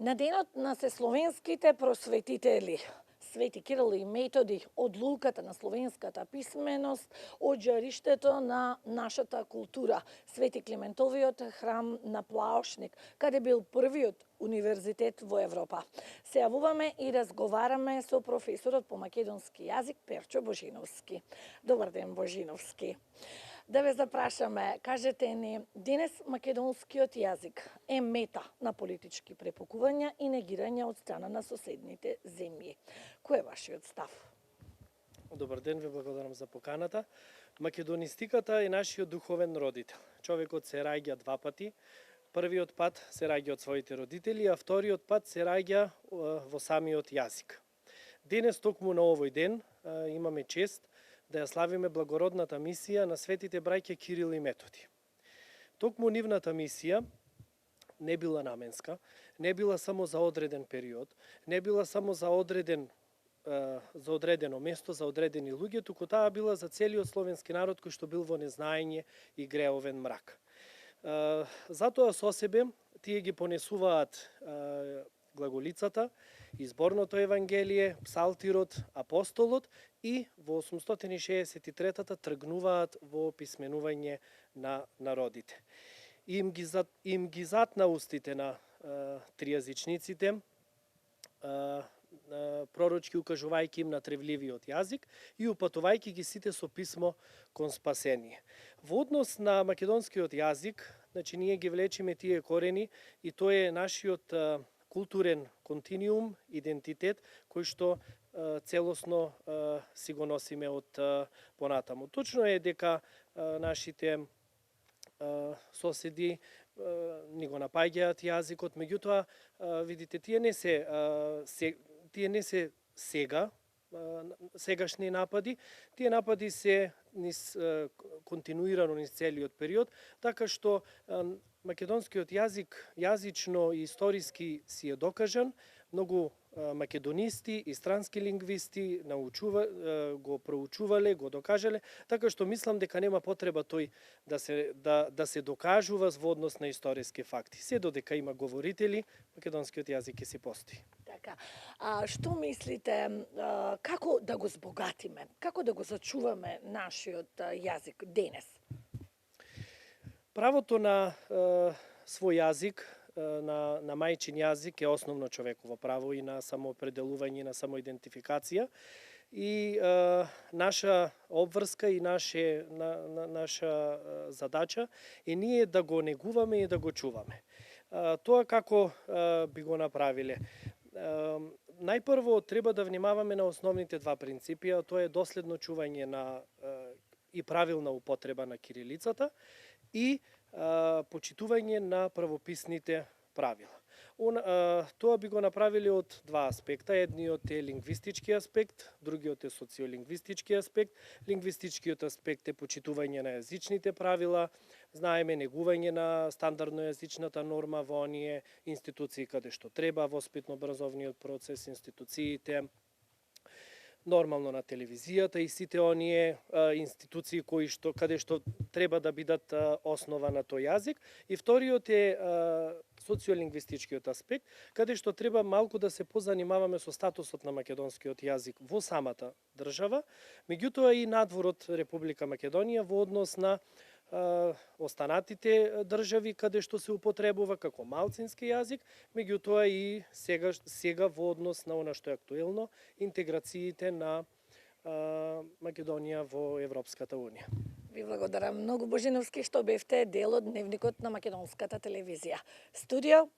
На денот на сесловенските просветители Свети Кирил и Методи од лулката на словенската писменост, од жариштето на нашата култура, Свети Климентовиот храм на Плаошник, каде бил првиот универзитет во Европа. Се јавуваме и разговараме со професорот по македонски јазик Перчо Божиновски. Добар ден, Божиновски. Да ве запрашаме, кажете ни, денес македонскиот јазик е мета на политички препукувања и негирање од страна на соседните земји. Кој е вашиот став? Добар ден, ви благодарам за поканата. Македонистиката е нашиот духовен родител. Човекот се раѓа два пати. Првиот пат се раѓа од своите родители, а вториот пат се раѓа во самиот јазик. Денес, токму на овој ден, имаме чест да ја славиме благородната мисија на светите браќа Кирил и Методи. Токму нивната мисија не била наменска, не била само за одреден период, не била само за одредено место, за одредени луѓе, туку таа била за целиот словенски народ кој што бил во незнаење и греовен мрак. Затоа со себе тие ги понесуваат глаголицата, изборното евангелие, псалтирот, апостолот и во 863-та тргнуваат во писменување на народите. Им ги затна устите на тријазичниците, пророчки укажувајќи им на тревливиот јазик и упатувајќи ги сите со писмо кон спасение. Во однос на македонскиот јазик, значи ние ги влечиме тие корени и тоа е нашиот културен континуум, идентитет, кој што целосно си го носиме од понатаму. Точно е дека нашите соседи ни го напаѓаат јазикот, меѓутоа, видите, тие не се сега, сегашни напади, тие напади се континуирано низ целиот период, така што македонскиот јазик, јазично и историски си е докажан. Многу македонисти и странски лингвисти го проучувале, го докажале, така што мислам дека нема потреба тој да се докажува во однос на историски факти. Се додека има говорители, македонскиот јазик ќе се постои. Така. Што мислите, како да го збогатиме, како да го зачуваме нашиот јазик денес? Правото на свој јазик, на мајчин јазик е основно човеково право и на самоопределување, на самоидентификација. И наша обврска и наша задача е ние да го негуваме и да го чуваме. Тоа како би го направиле? Најпрво треба да внимаваме на основните два принципи, а тоа е доследно чување и правилна употреба на кирилицата и почитување на правописните правила. Тоа би го направиле од два аспекта. Едниот е лингвистички аспект, другиот е социолингвистички аспект. Лингвистичкиот аспект е почитување на јазичните правила, знаеме негување на стандардно јазичната норма во оние институции каде што треба, воспитно-образовниот процес, институциите, нормално на телевизијата и сите оние институции каде што треба да бидат основа на тој јазик. И вториот е социолингвистичкиот аспект, каде што треба малку да се позанимаваме со статусот на македонскиот јазик во самата држава, меѓутоа и надвор од Република Македонија во однос на останатите држави каде што се употребува како малцински јазик, меѓутоа и сега во однос на она што е актуелно, интеграциите на Македонија во Европската унија. Ви благодарам многу, Божиновски, што бевте дел од дневникот на македонската телевизија. Студио